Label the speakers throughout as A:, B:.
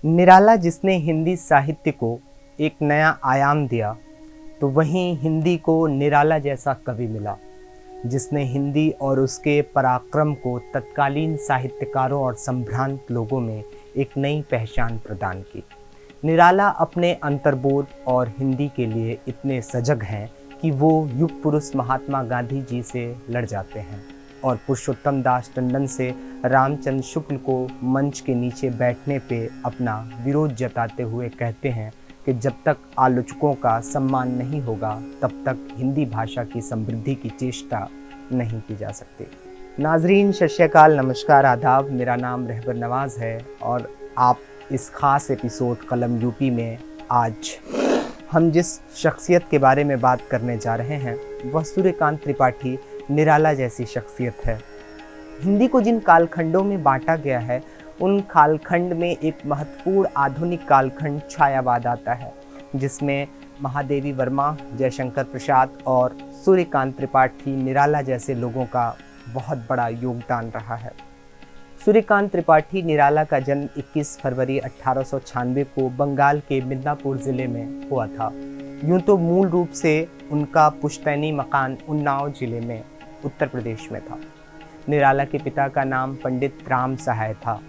A: निराला जिसने हिंदी साहित्य को एक नया आयाम दिया, तो वहीं हिंदी को निराला जैसा कवि मिला जिसने हिंदी और उसके पराक्रम को तत्कालीन साहित्यकारों और संभ्रांत लोगों में एक नई पहचान प्रदान की। निराला अपने अंतर्बोध और हिंदी के लिए इतने सजग हैं कि वो युग पुरुष महात्मा गांधी जी से लड़ जाते हैं और पुरुषोत्तम दास टंडन से रामचंद्र शुक्ल को मंच के नीचे बैठने पे अपना विरोध जताते हुए कहते हैं कि जब तक आलोचकों का सम्मान नहीं होगा तब तक हिंदी भाषा की समृद्धि की चेष्टा नहीं की जा सकती। नाजरीन, सत श्री अकाल, नमस्कार, आदाब। मेरा नाम रहबर नवाज़ है और आप इस ख़ास एपिसोड कलम यूपी में आज हम जिस शख्सियत के बारे में बात करने जा रहे हैं वह सूर्यकांत त्रिपाठी निराला जैसी शख्सियत है। हिंदी को जिन कालखंडों में बांटा गया है उन कालखंड में एक महत्वपूर्ण आधुनिक कालखंड छायावाद आता है, जिसमें महादेवी वर्मा, जयशंकर प्रसाद और सूर्यकांत त्रिपाठी निराला जैसे लोगों का बहुत बड़ा योगदान रहा है। सूर्यकांत त्रिपाठी निराला का जन्म 21 फरवरी 1896 को बंगाल के मिदनापुर ज़िले में हुआ था। यूँ तो मूल रूप से उनका पुश्तैनी मकान उन्नाव ज़िले में उत्तर प्रदेश में था। निराला के पिता का नाम पंडित राम सहाय था।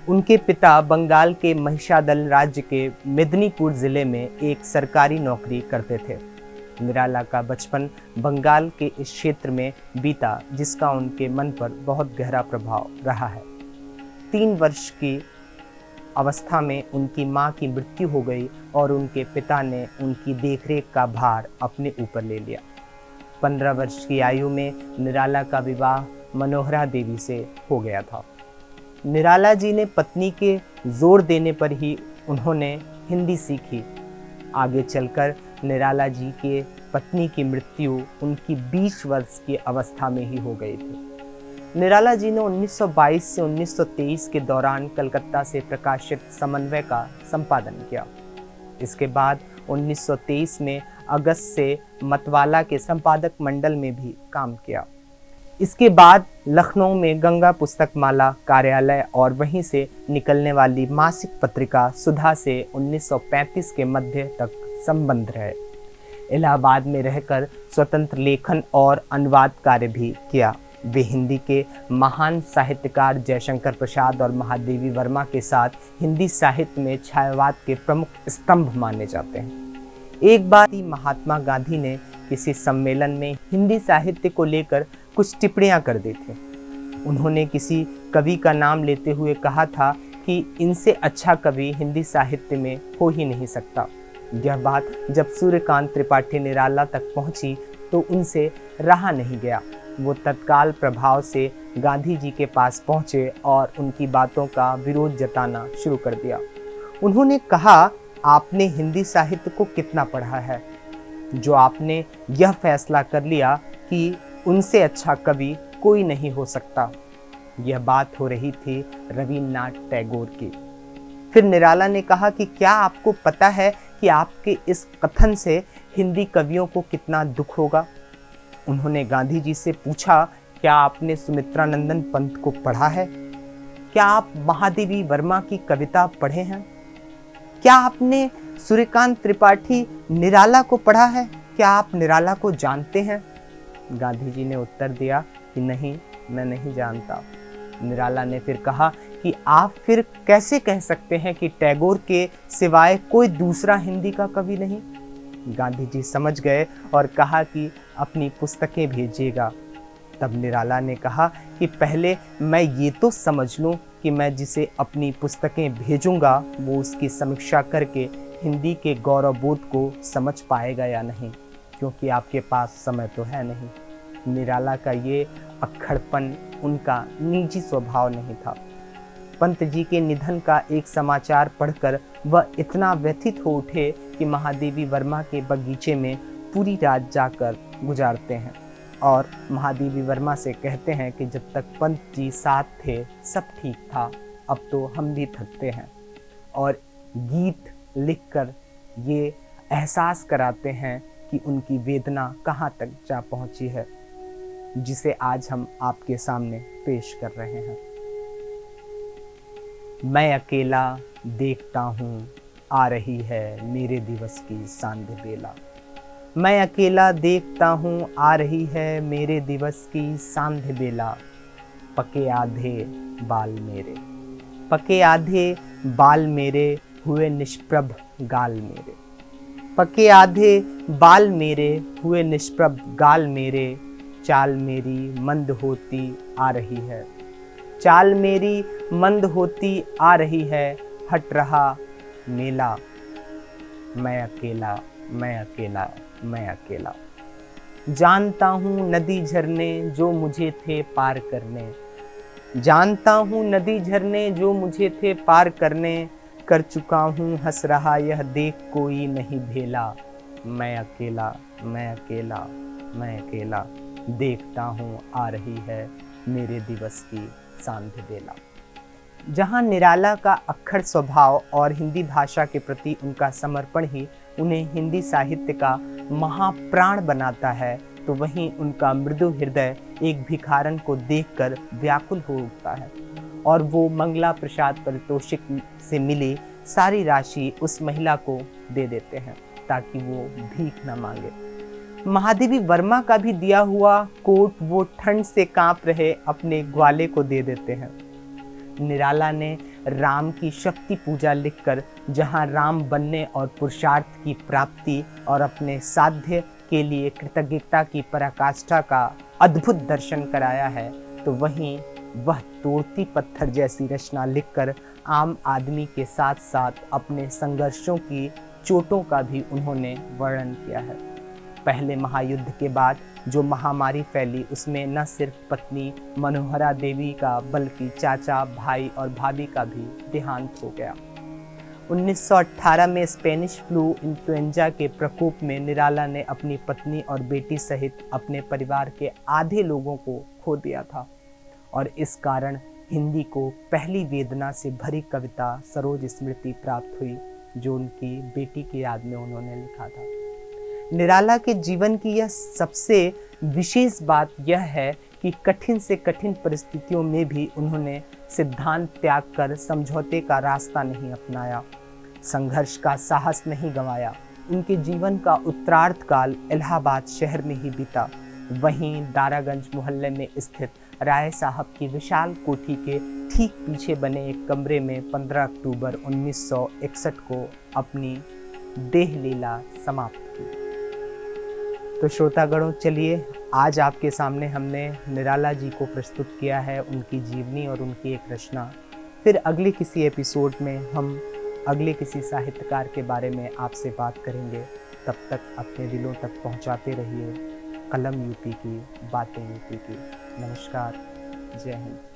A: उनके पिता बंगाल के महिषादल राज्य के मेदिनीपुर ज़िले में एक सरकारी नौकरी करते थे। निराला का बचपन बंगाल के इस क्षेत्र में बीता, जिसका उनके मन पर बहुत गहरा प्रभाव रहा है। 3 वर्ष की अवस्था में उनकी मां की मृत्यु हो गई और उनके पिता ने उनकी देखरेख का भार अपने ऊपर ले लिया। 15 वर्ष की आयु में निराला का विवाह मनोहरा देवी से हो गया था। निराला जी ने पत्नी के जोर देने पर ही उन्होंने हिंदी सीखी। आगे चलकर निराला जी के पत्नी की मृत्यु उनकी 20 वर्ष की अवस्था में ही हो गई थी। निराला जी ने 1922 से 1923 के दौरान कलकत्ता से प्रकाशित समन्वय का संपादन किया। इसके बाद 1923 में अगस्त से मतवाला के संपादक मंडल में भी काम किया। इसके बाद लखनऊ में गंगा पुस्तक माला कार्यालय और वहीं से निकलने वाली मासिक पत्रिका सुधा से 1935 के मध्य तक संबंध रहे। इलाहाबाद में रहकर स्वतंत्र लेखन और अनुवाद कार्य भी किया। वे हिंदी के महान साहित्यकार जयशंकर प्रसाद और महादेवी वर्मा के साथ हिंदी साहित्य में छायावाद के प्रमुख स्तंभ माने जाते हैं। एक बार महात्मा गांधी ने किसी सम्मेलन में हिंदी साहित्य को लेकर कुछ टिप्पणियां कर दी थी। उन्होंने किसी कवि का नाम लेते हुए कहा था कि इनसे अच्छा कवि हिंदी साहित्य में हो ही नहीं सकता। यह बात जब सूर्यकांत त्रिपाठी निराला तक पहुंची तो उनसे रहा नहीं गया। वो तत्काल प्रभाव से गांधी जी के पास पहुंचे और उनकी बातों का विरोध जताना शुरू कर दिया। उन्होंने कहा, आपने हिंदी साहित्य को कितना पढ़ा है जो आपने यह फैसला कर लिया कि उनसे अच्छा कवि कोई नहीं हो सकता। यह बात हो रही थी रविन्द्रनाथ टैगोर की। फिर निराला ने कहा कि क्या आपको पता है कि आपके इस कथन से हिंदी कवियों को कितना दुख होगा। उन्होंने गांधी जी से पूछा, क्या आपने सुमित्रानंदन पंत को पढ़ा है? क्या आप महादेवी वर्मा की कविता पढ़े हैं? क्या आपने सूर्यकांत त्रिपाठी निराला को पढ़ा है? क्या आप निराला को जानते हैं? गांधी जी ने उत्तर दिया कि नहीं, मैं नहीं जानता। निराला ने फिर कहा कि आप फिर कैसे कह सकते हैं कि टैगोर के सिवाय कोई दूसरा हिंदी का कवि नहीं? गांधी जी समझ गए और कहा कि अपनी पुस्तकें भेजिएगा। तब निराला ने कहा कि पहले मैं ये तो समझ लूं कि मैं जिसे अपनी पुस्तकें भेजूंगा वो उसकी समीक्षा करके हिंदी के गौरवबोध को समझ पाएगा या नहीं, क्योंकि आपके पास समय तो है नहीं। निराला का ये अक्खड़पन उनका निजी स्वभाव नहीं था। पंत जी के निधन का एक समाचार पढ़कर वह इतना व्यथित हो उठे कि महादेवी वर्मा के बगीचे में पूरी रात जाकर गुजारते हैं और महादेवी वर्मा से कहते हैं कि जब तक पंत जी साथ थे सब ठीक था, अब तो हम भी थकते हैं। और गीत लिखकर ये एहसास कराते हैं कि उनकी वेदना कहाँ तक जा पहुँची है, जिसे आज हम आपके सामने पेश कर रहे हैं। मैं अकेला देखता हूँ आ रही है मेरे दिवस की सांध्य बेला। मैं अकेला देखता हूँ आ रही है मेरे दिवस की सांध्य बेला। पके आधे बाल मेरे, पके आधे बाल मेरे हुए निष्प्रभ गाल मेरे। पके आधे बाल मेरे हुए निष्प्रभ गाल मेरे। चाल मेरी मंद होती आ रही है, चाल मेरी मंद होती आ रही है। हट रहा मेला, मैं अकेला, मैं अकेला, मैं अकेला। जानता हूँ नदी झरने जो मुझे थे पार करने, जानता हूँ नदी झरने जो मुझे थे पार करने। कर चुका हूँ हंस रहा यह देख कोई नहीं भेला। मैं अकेला, मैं अकेला, मैं अकेला देखता हूँ आ रही है मेरे दिवस की सांध्य बेला। जहाँ निराला का अक्खड़ स्वभाव और हिंदी भाषा के प्रति उनका समर्पण ही उन्हें हिंदी साहित्य का महाप्राण बनाता है, तो वहीं उनका मृदु हृदय एक भिखारन को देखकर व्याकुल हो उठता है और वो मंगला प्रसाद पारितोषिक से मिली सारी राशि उस महिला को दे देते हैं ताकि वो भीख न मांगे। महादेवी वर्मा का भी दिया हुआ कोट वो ठंड से कांप रहे अपने ग्वाले को दे देते हैं। निराला ने राम की शक्ति पूजा लिखकर जहां राम बनने और पुरुषार्थ की प्राप्ति और अपने साध्य के लिए कृतज्ञता की पराकाष्ठा का अद्भुत दर्शन कराया है, तो वहीं वह तोड़ती पत्थर जैसी रचना लिखकर आम आदमी के साथ साथ अपने संघर्षों की चोटों का भी उन्होंने वर्णन किया है। पहले महायुद्ध के बाद जो महामारी फैली उसमें न सिर्फ पत्नी मनोहरा देवी का बल्कि चाचा, भाई और भाभी का भी देहांत हो गया। 1918 में स्पेनिश फ्लू इन्फ्लुएंजा के प्रकोप में निराला ने अपनी पत्नी और बेटी सहित अपने परिवार के आधे लोगों को खो दिया था और इस कारण हिंदी को पहली वेदना से भरी कविता सरोज स्मृति प्राप्त हुई जो उनकी बेटी की याद में उन्होंने लिखा था। निराला के जीवन की यह सबसे विशेष बात यह है कि कठिन से कठिन परिस्थितियों में भी उन्होंने सिद्धांत त्याग कर समझौते का रास्ता नहीं अपनाया, संघर्ष का साहस नहीं गंवाया। उनके जीवन का उत्तरार्ध काल इलाहाबाद शहर में ही बीता। वहीं दारागंज मोहल्ले में स्थित राय साहब की विशाल कोठी के ठीक पीछे बने एक कमरे में 15 अक्टूबर 1961 को अपनी देह लीला समाप्त की। तो श्रोतागणों, चलिए आज आपके सामने हमने निराला जी को प्रस्तुत किया है, उनकी जीवनी और उनकी एक रचना। फिर अगले किसी एपिसोड में हम अगले किसी साहित्यकार के बारे में आपसे बात करेंगे। तब तक अपने दिलों तक पहुंचाते रहिए कलम यूपी की, बातें यूपी की। नमस्कार, जय हिंद।